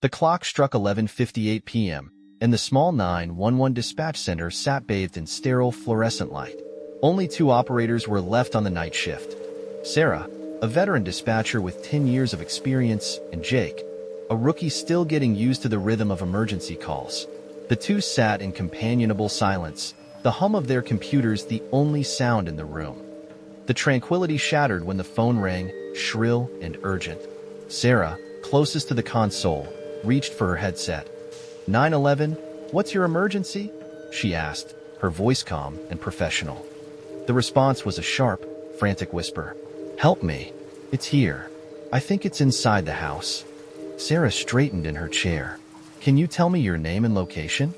The clock struck 11:58 p.m., and the small 911 dispatch center sat bathed in sterile fluorescent light. Only two operators were left on the night shift. Sarah, a veteran dispatcher with 10 years of experience, and Jake, a rookie still getting used to the rhythm of emergency calls. The two sat in companionable silence, the hum of their computers the only sound in the room. The tranquility shattered when the phone rang, shrill and urgent. Sarah, closest to the console, reached for her headset. 911, what's your emergency? She asked, her voice calm and professional. The response was a sharp, frantic whisper. Help me. It's here. I think it's inside the house. Sarah straightened in her chair. Can you tell me your name and location?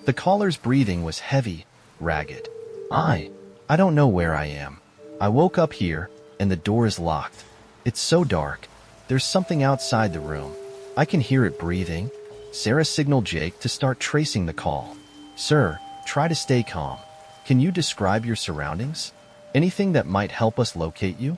The caller's breathing was heavy, ragged. I don't know where I am. I woke up here, and the door is locked. It's so dark. There's something outside the room. I can hear it breathing. Sarah signaled Jake to start tracing the call. Sir, try to stay calm. Can you describe your surroundings? Anything that might help us locate you?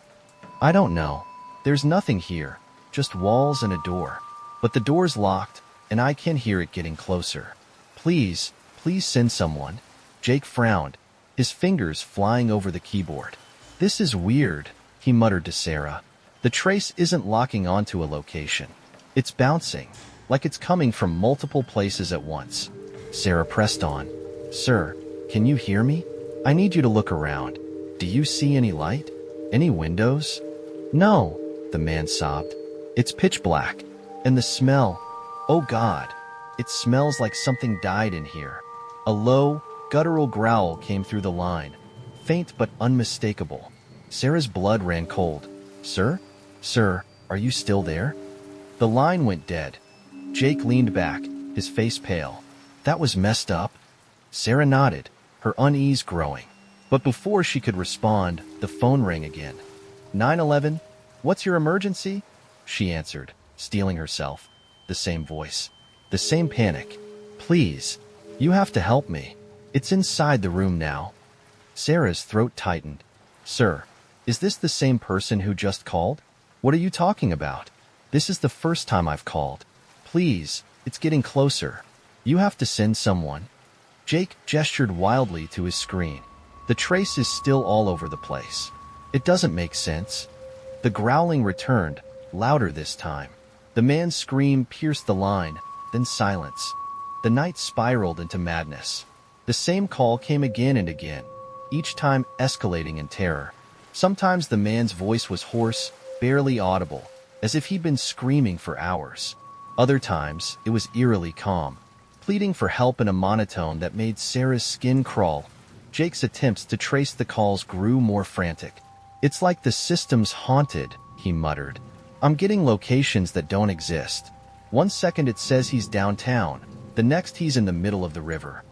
I don't know. There's nothing here, just walls and a door. But the door's locked, and I can hear it getting closer. Please send someone. Jake frowned, his fingers flying over the keyboard. This is weird, he muttered to Sarah. The trace isn't locking onto a location. It's bouncing, like it's coming from multiple places at once. Sarah pressed on. Sir, can you hear me? I need you to look around. Do you see any light? Any windows? No, the man sobbed. It's pitch black. And the smell, oh God, it smells like something died in here. A low, guttural growl came through the line, faint but unmistakable. Sarah's blood ran cold. Sir, are you still there? The line went dead. Jake leaned back, his face pale. That was messed up. Sarah nodded, her unease growing. But before she could respond, the phone rang again. 911, what's your emergency? She answered, steeling herself. The same voice. The same panic. Please, you have to help me. It's inside the room now. Sarah's throat tightened. Sir, is this the same person who just called? What are you talking about? This is the first time I've called. Please, it's getting closer. You have to send someone. Jake gestured wildly to his screen. The trace is still all over the place. It doesn't make sense. The growling returned, louder this time. The man's scream pierced the line, then silence. The night spiraled into madness. The same call came again and again, each time escalating in terror. Sometimes the man's voice was hoarse, barely audible, as if he'd been screaming for hours. Other times, it was eerily calm, pleading for help in a monotone that made Sarah's skin crawl. Jake's attempts to trace the calls grew more frantic. It's like the system's haunted, he muttered. I'm getting locations that don't exist. One second it says he's downtown, the next he's in the middle of the river.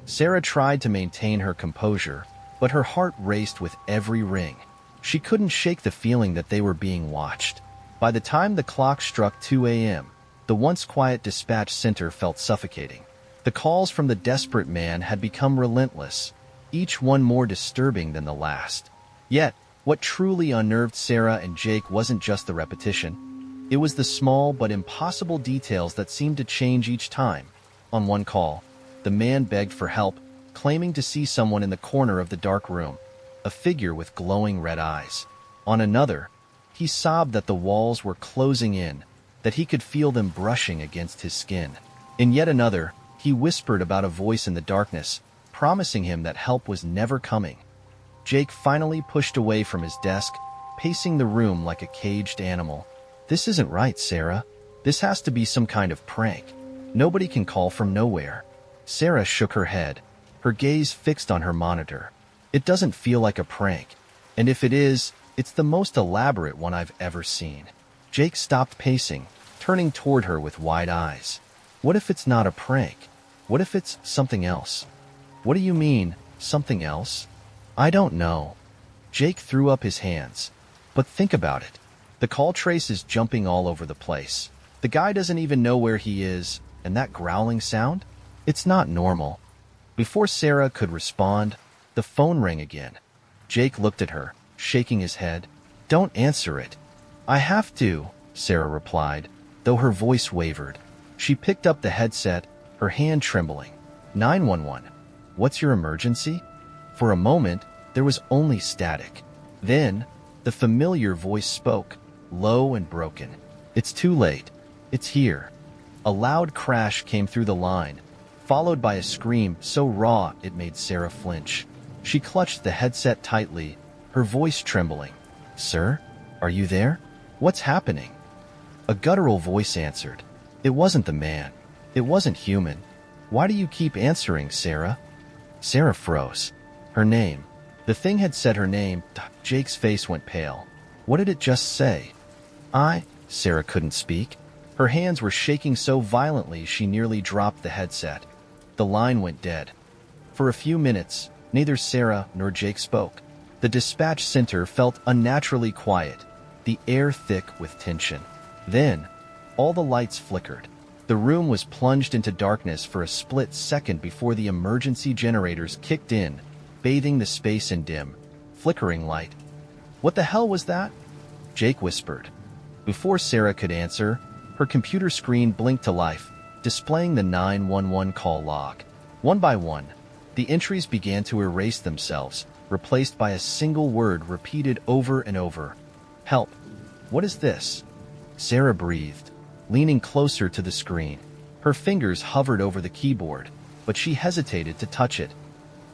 Sarah tried to maintain her composure, but her heart raced with every ring. She couldn't shake the feeling that they were being watched. By the time the clock struck 2 a.m., the once quiet dispatch center felt suffocating. The calls from the desperate man had become relentless, each one more disturbing than the last. Yet, what truly unnerved Sarah and Jake wasn't just the repetition. It was the small but impossible details that seemed to change each time. On one call, the man begged for help, claiming to see someone in the corner of the dark room, a figure with glowing red eyes. On another, he sobbed that the walls were closing in, that he could feel them brushing against his skin. In yet another, he whispered about a voice in the darkness, promising him that help was never coming. Jake finally pushed away from his desk, pacing the room like a caged animal. This isn't right, Sarah. This has to be some kind of prank. Nobody can call from nowhere. Sarah shook her head, her gaze fixed on her monitor. It doesn't feel like a prank. And if it is, it's the most elaborate one I've ever seen. Jake stopped pacing, turning toward her with wide eyes. What if it's not a prank? What if it's something else? What do you mean, something else? I don't know. Jake threw up his hands. But think about it. The call trace is jumping all over the place. The guy doesn't even know where he is, and that growling sound? It's not normal. Before Sarah could respond, the phone rang again. Jake looked at her, shaking his head. Don't answer it. I have to, Sarah replied, though her voice wavered. She picked up the headset, her hand trembling. 911. What's your emergency? For a moment, there was only static. Then, the familiar voice spoke, low and broken. It's too late. It's here. A loud crash came through the line, followed by a scream so raw it made Sarah flinch. She clutched the headset tightly, her voice trembling. Sir, are you there? What's happening? A guttural voice answered. It wasn't the man. It wasn't human. Why do you keep answering, Sarah? Sarah froze. Her name. The thing had said her name. Jake's face went pale. What did it just say? Sarah couldn't speak. Her hands were shaking so violently she nearly dropped the headset. The line went dead. For a few minutes, neither Sarah nor Jake spoke. The dispatch center felt unnaturally quiet, the air thick with tension. Then, all the lights flickered. The room was plunged into darkness for a split second before the emergency generators kicked in, bathing the space in dim, flickering light. What the hell was that? Jake whispered. Before Sarah could answer, her computer screen blinked to life, displaying the 911 call log. One by one, the entries began to erase themselves, replaced by a single word repeated over and over. Help. What is this? Sarah breathed, leaning closer to the screen. Her fingers hovered over the keyboard, but she hesitated to touch it.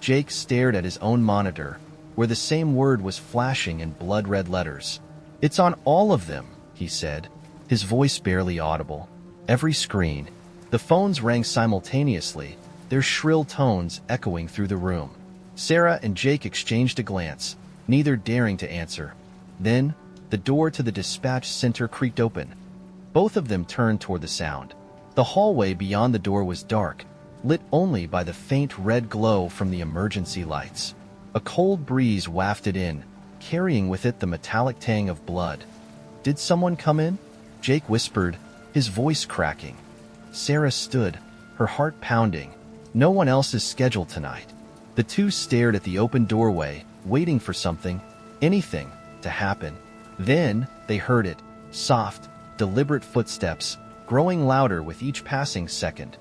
Jake stared at his own monitor, where the same word was flashing in blood-red letters. It's on all of them, he said, his voice barely audible. Every screen. The phones rang simultaneously, their shrill tones echoing through the room. Sarah and Jake exchanged a glance, neither daring to answer. Then, the door to the dispatch center creaked open. Both of them turned toward the sound. The hallway beyond the door was dark, lit only by the faint red glow from the emergency lights. A cold breeze wafted in, carrying with it the metallic tang of blood. Did someone come in? Jake whispered, his voice cracking. Sarah stood, her heart pounding. No one else is scheduled tonight. The two stared at the open doorway, waiting for something, anything, to happen. Then, they heard it, soft, deliberate footsteps, growing louder with each passing second.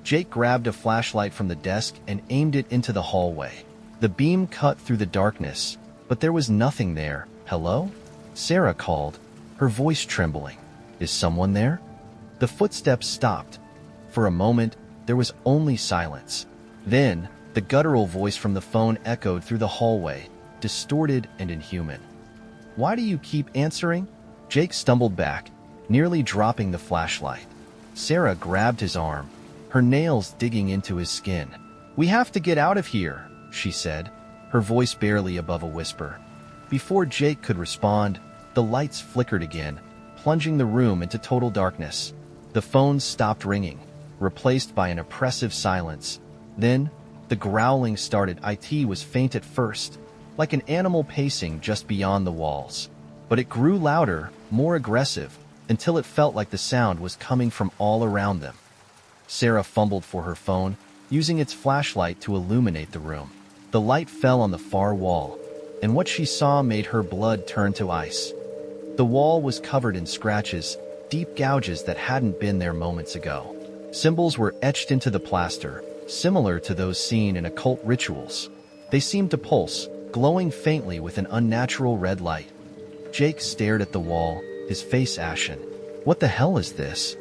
Jake grabbed a flashlight from the desk and aimed it into the hallway. The beam cut through the darkness, but there was nothing there. Hello? Sarah called, her voice trembling. Is someone there? The footsteps stopped. For a moment, there was only silence. Then, the guttural voice from the phone echoed through the hallway, distorted and inhuman. Why do you keep answering? Jake stumbled back, nearly dropping the flashlight. Sarah grabbed his arm, her nails digging into his skin. We have to get out of here, she said, her voice barely above a whisper. Before Jake could respond, the lights flickered again, plunging the room into total darkness. The phones stopped ringing, replaced by an oppressive silence. Then, the growling started. It was faint at first, like an animal pacing just beyond the walls. But it grew louder, more aggressive, until it felt like the sound was coming from all around them. Sarah fumbled for her phone, using its flashlight to illuminate the room. The light fell on the far wall, and what she saw made her blood turn to ice. The wall was covered in scratches, deep gouges that hadn't been there moments ago. Symbols were etched into the plaster, similar to those seen in occult rituals. They seemed to pulse, glowing faintly with an unnatural red light. Jake stared at the wall, his face ashen. What the hell is this?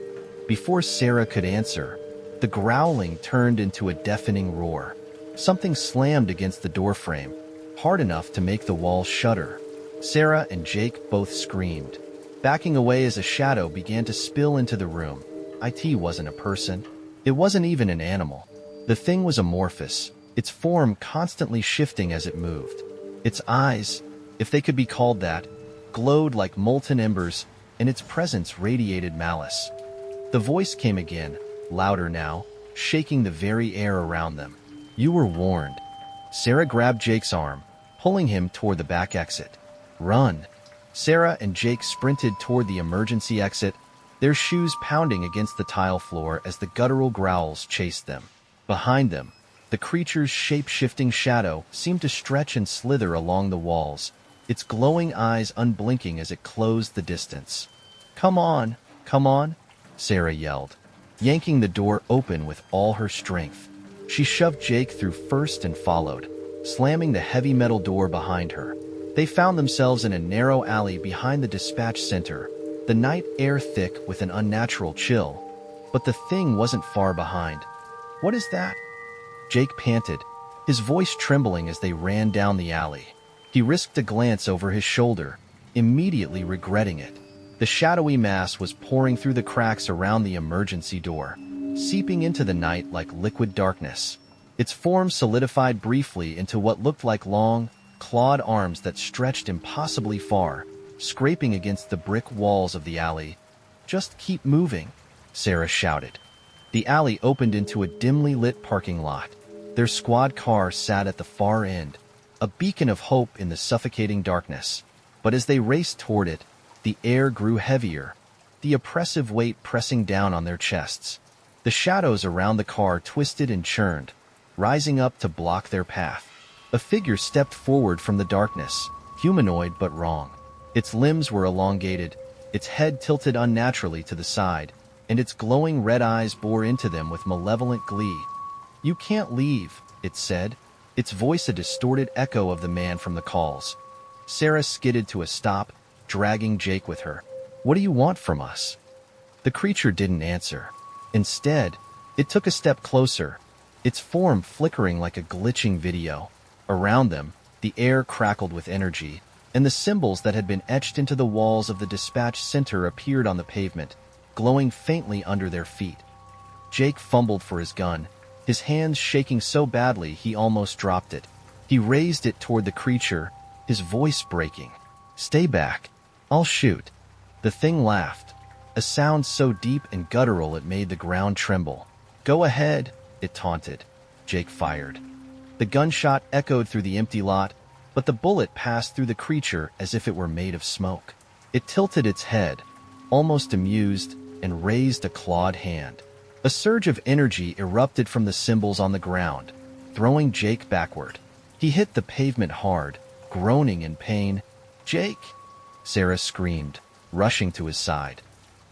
Before Sarah could answer, the growling turned into a deafening roar. Something slammed against the doorframe, hard enough to make the wall shudder. Sarah and Jake both screamed, backing away as a shadow began to spill into the room. It wasn't a person. It wasn't even an animal. The thing was amorphous, its form constantly shifting as it moved. Its eyes, if they could be called that, glowed like molten embers, and its presence radiated malice. The voice came again, louder now, shaking the very air around them. You were warned. Sarah grabbed Jake's arm, pulling him toward the back exit. Run. Sarah and Jake sprinted toward the emergency exit, their shoes pounding against the tile floor as the guttural growls chased them. Behind them, the creature's shape-shifting shadow seemed to stretch and slither along the walls, its glowing eyes unblinking as it closed the distance. Come on, Sarah yelled. yanking the door open with all her strength. She shoved Jake through first and followed, slamming the heavy metal door behind her. They found themselves in a narrow alley behind the dispatch center, the night air thick with an unnatural chill. But the thing wasn't far behind. "What is that?" Jake panted, his voice trembling as they ran down the alley. He risked a glance over his shoulder, immediately regretting it. The shadowy mass was pouring through the cracks around the emergency door, seeping into the night like liquid darkness. Its form solidified briefly into what looked like long, clawed arms that stretched impossibly far, scraping against the brick walls of the alley. "Just keep moving," Sarah shouted. The alley opened into a dimly lit parking lot. Their squad car sat at the far end, a beacon of hope in the suffocating darkness. But as they raced toward it, the air grew heavier, the oppressive weight pressing down on their chests. The shadows around the car twisted and churned, rising up to block their path. A figure stepped forward from the darkness, humanoid but wrong. Its limbs were elongated, its head tilted unnaturally to the side, and its glowing red eyes bore into them with malevolent glee. "You can't leave," it said, its voice a distorted echo of the man from the calls. Sarah skidded to a stop, dragging Jake with her. "What do you want from us?" The creature didn't answer. Instead, it took a step closer, its form flickering like a glitching video. Around them, the air crackled with energy, and the symbols that had been etched into the walls of the dispatch center appeared on the pavement, glowing faintly under their feet. Jake fumbled for his gun, his hands shaking so badly he almost dropped it. He raised it toward the creature, his voice breaking. "Stay back. I'll shoot." The thing laughed, a sound so deep and guttural it made the ground tremble. "Go ahead," it taunted. Jake fired. The gunshot echoed through the empty lot, but the bullet passed through the creature as if it were made of smoke. It tilted its head, almost amused, and raised a clawed hand. A surge of energy erupted from the symbols on the ground, throwing Jake backward. He hit the pavement hard, groaning in pain. "Jake!" Sarah screamed, rushing to his side.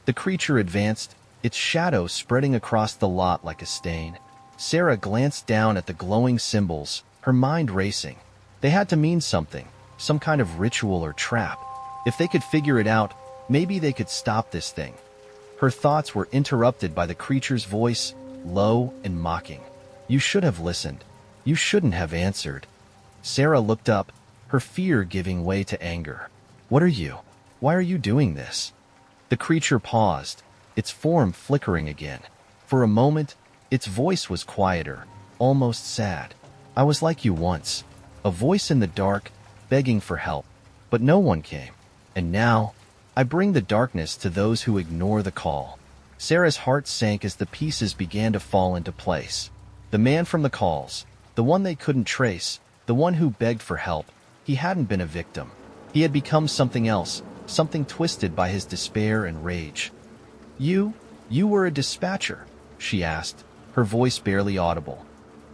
The creature advanced, its shadow spreading across the lot like a stain. Sarah glanced down at the glowing symbols, her mind racing. They had to mean something, some kind of ritual or trap. If they could figure it out, maybe they could stop this thing. Her thoughts were interrupted by the creature's voice, low and mocking. "You should have listened. You shouldn't have answered." Sarah looked up, her fear giving way to anger. "What are you? Why are you doing this?" The creature paused, its form flickering again. For a moment, its voice was quieter, almost sad. "I was like you once, a voice in the dark, begging for help, but no one came. And now, I bring the darkness to those who ignore the call." Sarah's heart sank as the pieces began to fall into place. The man from the calls, the one they couldn't trace, the one who begged for help, he hadn't been a victim. He had become something else, something twisted by his despair and rage. You were a dispatcher?" she asked, her voice barely audible.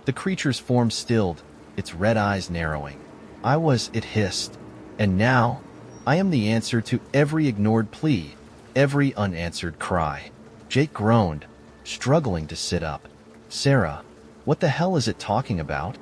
The creature's form stilled, its red eyes narrowing. "I was," it hissed. "And now, I am the answer to every ignored plea, every unanswered cry." Jake groaned, struggling to sit up. "Sarah, what the hell is it talking about?"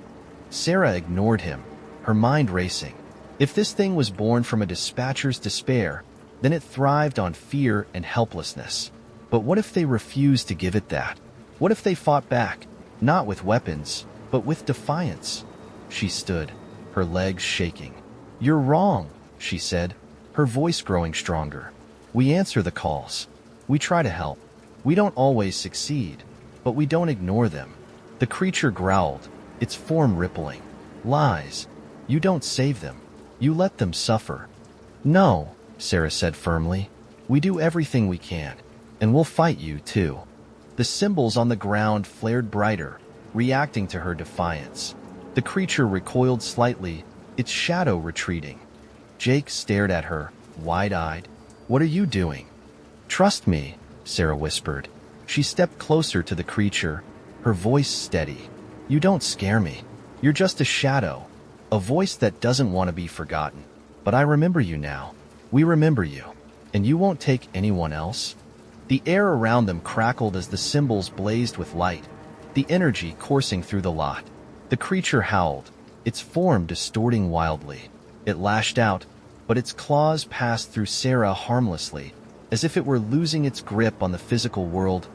Sarah ignored him, her mind racing. If this thing was born from a dispatcher's despair, then it thrived on fear and helplessness. But what if they refused to give it that? What if they fought back, not with weapons, but with defiance? She stood, her legs shaking. "You're wrong," she said, her voice growing stronger. "We answer the calls. We try to help. We don't always succeed, but we don't ignore them." The creature growled, its form rippling. "Lies. You don't save them. You let them suffer." "No," Sarah said firmly. "We do everything we can, and we'll fight you too." The symbols on the ground flared brighter, reacting to her defiance. The creature recoiled slightly, its shadow retreating. Jake stared at her, wide-eyed. "What are you doing?" "Trust me," Sarah whispered. She stepped closer to the creature, her voice steady. "You don't scare me. You're just a shadow, a voice that doesn't want to be forgotten. But I remember you now. We remember you. And you won't take anyone else?" The air around them crackled as the symbols blazed with light, the energy coursing through the lot. The creature howled, its form distorting wildly. It lashed out, but its claws passed through Sarah harmlessly, as if it were losing its grip on the physical world.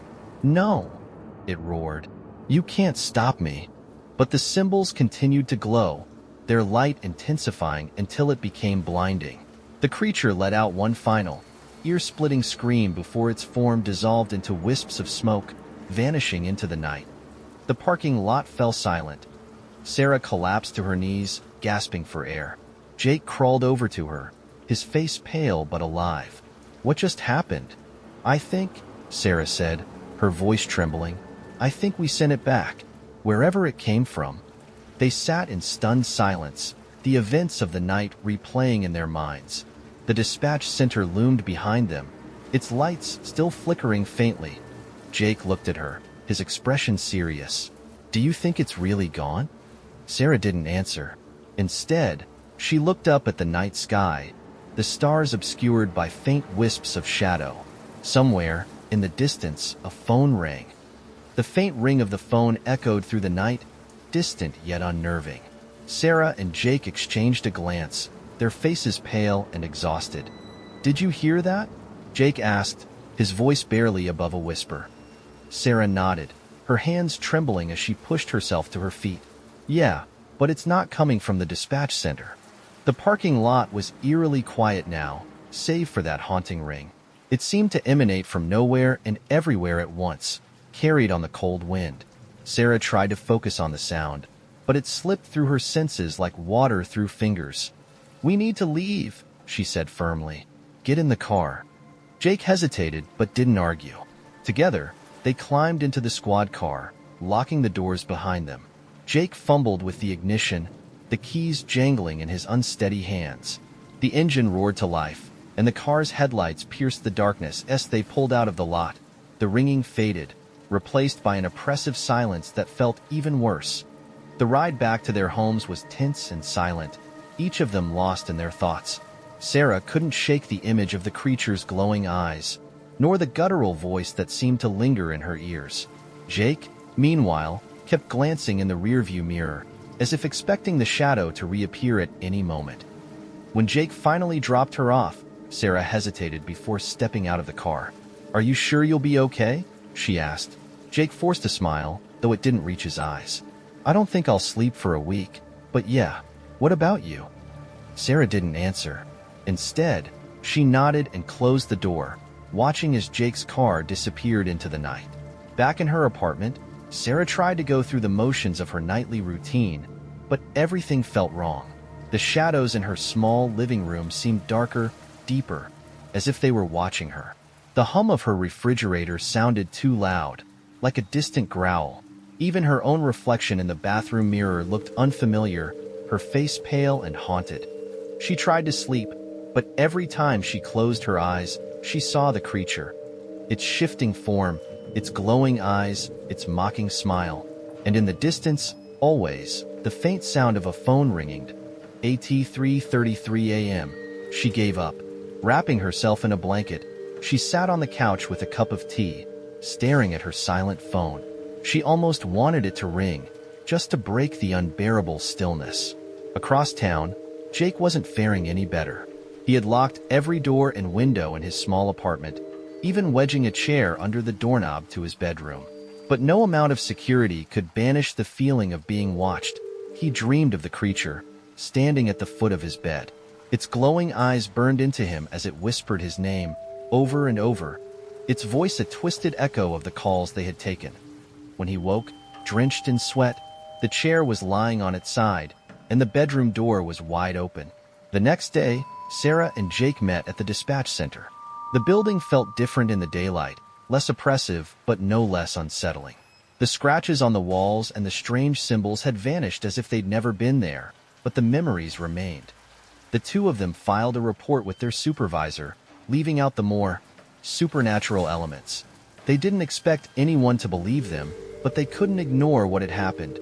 "No," it roared. "You can't stop me." But the symbols continued to glow, their light intensifying until it became blinding. The creature let out one final, ear-splitting scream before its form dissolved into wisps of smoke, vanishing into the night. The parking lot fell silent. Sarah collapsed to her knees, gasping for air. Jake crawled over to her, his face pale but alive. "What just happened?" "I think," Sarah said, her voice trembling, "I think we sent it back, wherever it came from." They sat in stunned silence, the events of the night replaying in their minds. The dispatch center loomed behind them, its lights still flickering faintly. Jake looked at her, his expression serious. "Do you think it's really gone?" Sarah didn't answer. Instead, she looked up at the night sky, the stars obscured by faint wisps of shadow. Somewhere, in the distance, a phone rang. The faint ring of the phone echoed through the night, distant yet unnerving. Sarah and Jake exchanged a glance, their faces pale and exhausted. "Did you hear that?" Jake asked, his voice barely above a whisper. Sarah nodded, her hands trembling as she pushed herself to her feet. "Yeah, but it's not coming from the dispatch center." The parking lot was eerily quiet now, save for that haunting ring. It seemed to emanate from nowhere and everywhere at once, carried on the cold wind. Sarah tried to focus on the sound, but it slipped through her senses like water through fingers. "We need to leave," she said firmly. "Get in the car." Jake hesitated but didn't argue. Together, they climbed into the squad car, locking the doors behind them. Jake fumbled with the ignition, the keys jangling in his unsteady hands. The engine roared to life, and the car's headlights pierced the darkness as they pulled out of the lot. The ringing faded, replaced by an oppressive silence that felt even worse. The ride back to their homes was tense and silent, each of them lost in their thoughts. Sarah couldn't shake the image of the creature's glowing eyes, nor the guttural voice that seemed to linger in her ears. Jake, meanwhile, kept glancing in the rearview mirror, as if expecting the shadow to reappear at any moment. When Jake finally dropped her off, Sarah hesitated before stepping out of the car. "Are you sure you'll be okay?" she asked. Jake forced a smile, though it didn't reach his eyes. "I don't think I'll sleep for a week, but yeah, what about you?" Sarah didn't answer. Instead, she nodded and closed the door, watching as Jake's car disappeared into the night. Back in her apartment, Sarah tried to go through the motions of her nightly routine, but everything felt wrong. The shadows in her small living room seemed darker, deeper, as if they were watching her. The hum of her refrigerator sounded too loud, like a distant growl. Even her own reflection in the bathroom mirror looked unfamiliar, her face pale and haunted. She tried to sleep, but every time she closed her eyes, she saw the creature. Its shifting form, its glowing eyes, its mocking smile. And in the distance, always, the faint sound of a phone ringing. At 3:33 a.m. She gave up. Wrapping herself in a blanket, she sat on the couch with a cup of tea, staring at her silent phone. She almost wanted it to ring, just to break the unbearable stillness. Across town, Jake wasn't faring any better. He had locked every door and window in his small apartment, even wedging a chair under the doorknob to his bedroom. But no amount of security could banish the feeling of being watched. He dreamed of the creature, standing at the foot of his bed. Its glowing eyes burned into him as it whispered his name, over and over, its voice a twisted echo of the calls they had taken. When he woke, drenched in sweat, the chair was lying on its side, and the bedroom door was wide open. The next day, Sarah and Jake met at the dispatch center. The building felt different in the daylight, less oppressive, but no less unsettling. The scratches on the walls and the strange symbols had vanished as if they'd never been there, but the memories remained. The two of them filed a report with their supervisor, leaving out the more supernatural elements. They didn't expect anyone to believe them, but they couldn't ignore what had happened.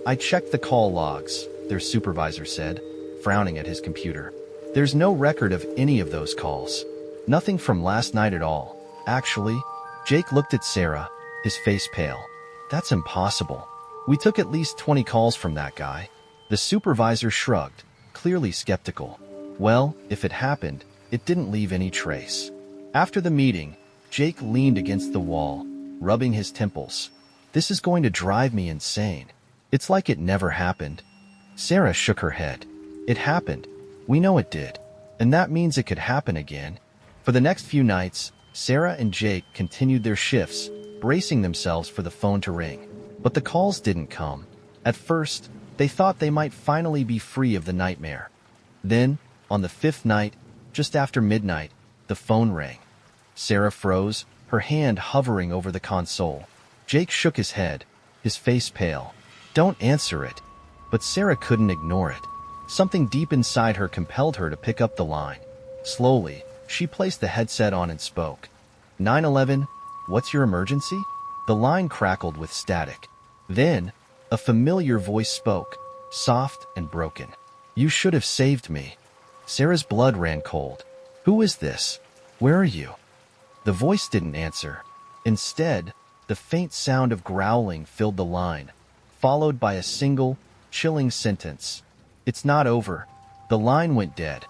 "I checked the call logs," their supervisor said, frowning at his computer. "There's no record of any of those calls. Nothing from last night at all." Actually, Jake looked at Sarah, his face pale. That's impossible. We took at least 20 calls from that guy. The supervisor shrugged, clearly skeptical. Well, if it happened, it didn't leave any trace. After the meeting, Jake leaned against the wall, rubbing his temples. This is going to drive me insane. It's like it never happened. Sarah shook her head. It happened. We know it did. And that means it could happen again. For the next few nights, Sarah and Jake continued their shifts, bracing themselves for the phone to ring. But the calls didn't come. At first, they thought they might finally be free of the nightmare. Then, on the fifth night, just after midnight, the phone rang. Sarah froze, her hand hovering over the console. Jake shook his head, his face pale. Don't answer it. But Sarah couldn't ignore it. Something deep inside her compelled her to pick up the line. Slowly, she placed the headset on and spoke. 911, what's your emergency? The line crackled with static. Then, a familiar voice spoke, soft and broken. You should have saved me. Sarah's blood ran cold. Who is this? Where are you? The voice didn't answer. Instead, the faint sound of growling filled the line, followed by a single, chilling sentence. It's not over. The line went dead.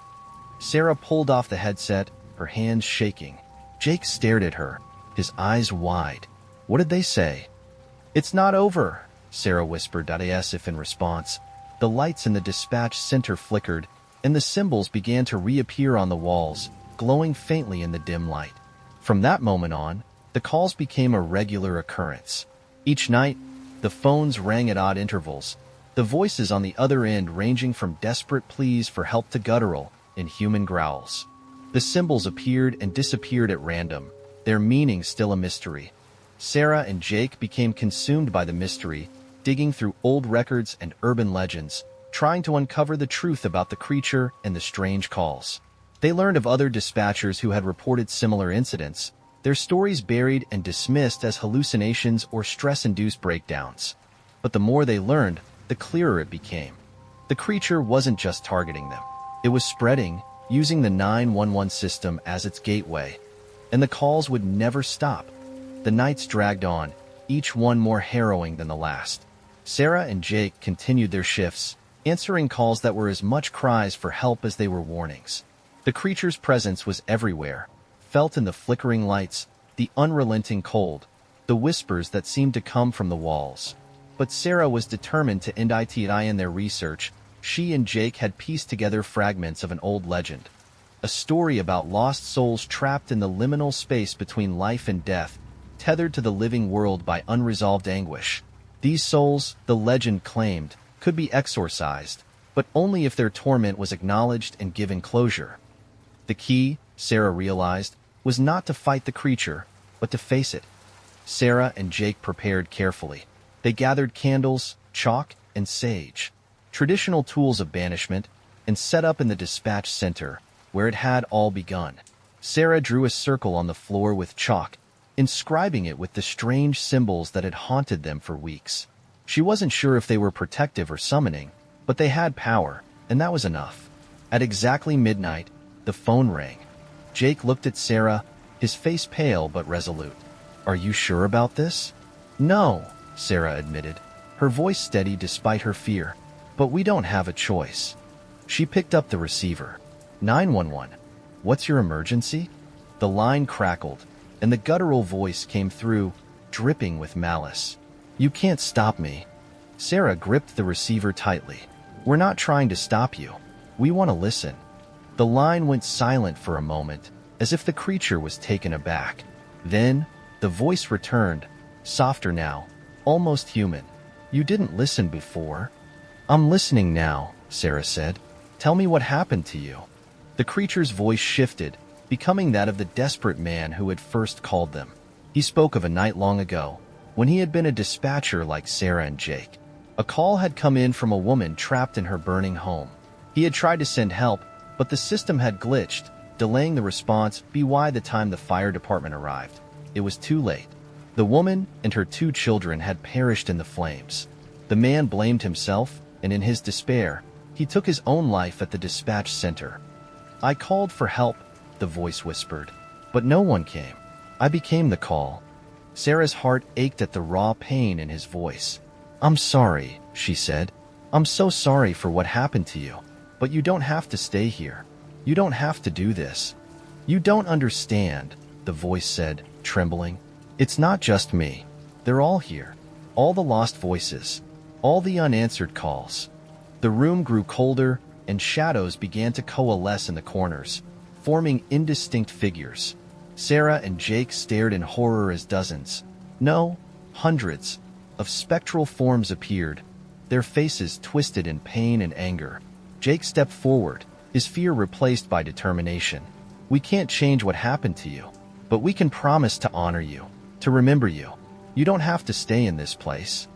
Sarah pulled off the headset, her hands shaking. Jake stared at her, his eyes wide. What did they say? It's not over, Sarah whispered as if in response. The lights in the dispatch center flickered, and the symbols began to reappear on the walls, glowing faintly in the dim light. From that moment on, the calls became a regular occurrence. Each night, the phones rang at odd intervals, the voices on the other end ranging from desperate pleas for help to guttural, inhuman growls. The symbols appeared and disappeared at random, their meaning still a mystery. Sarah and Jake became consumed by the mystery, digging through old records and urban legends, trying to uncover the truth about the creature and the strange calls. They learned of other dispatchers who had reported similar incidents, their stories buried and dismissed as hallucinations or stress-induced breakdowns. But the more they learned, the clearer it became. The creature wasn't just targeting them. It was spreading, using the 911 system as its gateway. And the calls would never stop. The nights dragged on, each one more harrowing than the last. Sarah and Jake continued their shifts, answering calls that were as much cries for help as they were warnings. The creature's presence was everywhere, felt in the flickering lights, the unrelenting cold, the whispers that seemed to come from the walls. But Sarah was determined to end it in their research. She and Jake had pieced together fragments of an old legend. A story about lost souls trapped in the liminal space between life and death, tethered to the living world by unresolved anguish. These souls, the legend claimed, could be exorcised, but only if their torment was acknowledged and given closure. The key, Sarah realized, was not to fight the creature, but to face it. Sarah and Jake prepared carefully. They gathered candles, chalk, and sage, traditional tools of banishment, and set up in the dispatch center, where it had all begun. Sarah drew a circle on the floor with chalk, inscribing it with the strange symbols that had haunted them for weeks. She wasn't sure if they were protective or summoning, but they had power, and that was enough. At exactly midnight, the phone rang. Jake looked at Sarah, his face pale but resolute. Are you sure about this? No, Sarah admitted, her voice steady despite her fear. But we don't have a choice. She picked up the receiver. 911. What's your emergency? The line crackled, and the guttural voice came through, dripping with malice. You can't stop me. Sarah gripped the receiver tightly. We're not trying to stop you. We want to listen. The line went silent for a moment, as if the creature was taken aback. Then, the voice returned, softer now, almost human. You didn't listen before. I'm listening now, Sarah said. Tell me what happened to you. The creature's voice shifted, becoming that of the desperate man who had first called them. He spoke of a night long ago, when he had been a dispatcher like Sarah and Jake. A call had come in from a woman trapped in her burning home. He had tried to send help, but the system had glitched, delaying the response by the time the fire department arrived. It was too late. The woman and her 2 children had perished in the flames. The man blamed himself, and in his despair, he took his own life at the dispatch center. I called for help, the voice whispered, but no one came. I became the call. Sarah's heart ached at the raw pain in his voice. I'm sorry, she said. I'm so sorry for what happened to you. But you don't have to stay here. You don't have to do this. You don't understand, the voice said, trembling. It's not just me. They're all here. All the lost voices. All the unanswered calls. The room grew colder, and shadows began to coalesce in the corners, forming indistinct figures. Sarah and Jake stared in horror as dozens, no, hundreds, of spectral forms appeared, their faces twisted in pain and anger. Jake stepped forward, his fear replaced by determination. We can't change what happened to you, but we can promise to honor you, to remember you. You don't have to stay in this place.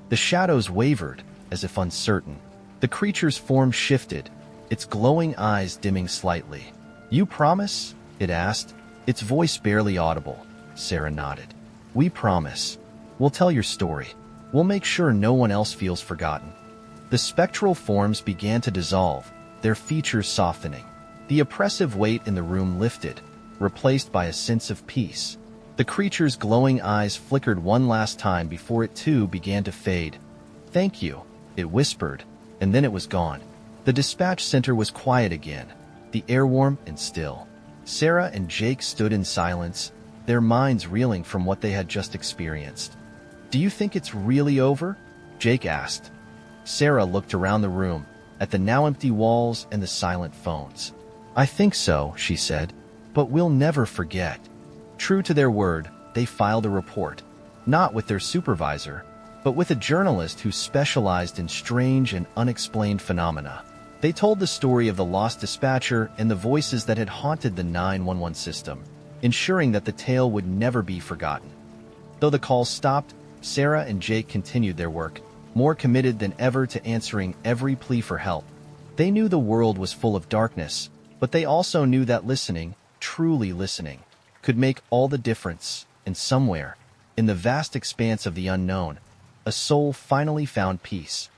The shadows wavered, as if uncertain. The creature's form shifted, its glowing eyes dimming slightly. You promise? It asked, its voice barely audible. Sarah nodded. We promise. We'll tell your story. We'll make sure no one else feels forgotten. The spectral forms began to dissolve, their features softening. The oppressive weight in the room lifted, replaced by a sense of peace. The creature's glowing eyes flickered one last time before it too began to fade. Thank you, it whispered, and then it was gone. The dispatch center was quiet again, the air warm and still. Sarah and Jake stood in silence, their minds reeling from what they had just experienced. Do you think it's really over? Jake asked. Sarah looked around the room, at the now empty walls and the silent phones. I think so, she said, but we'll never forget. True to their word, they filed a report, not with their supervisor, but with a journalist who specialized in strange and unexplained phenomena. They told the story of the lost dispatcher and the voices that had haunted the 911 system, ensuring that the tale would never be forgotten. Though the calls stopped, Sarah and Jake continued their work, more committed than ever to answering every plea for help. They knew the world was full of darkness, but they also knew that listening, truly listening, could make all the difference, and somewhere, in the vast expanse of the unknown, a soul finally found peace.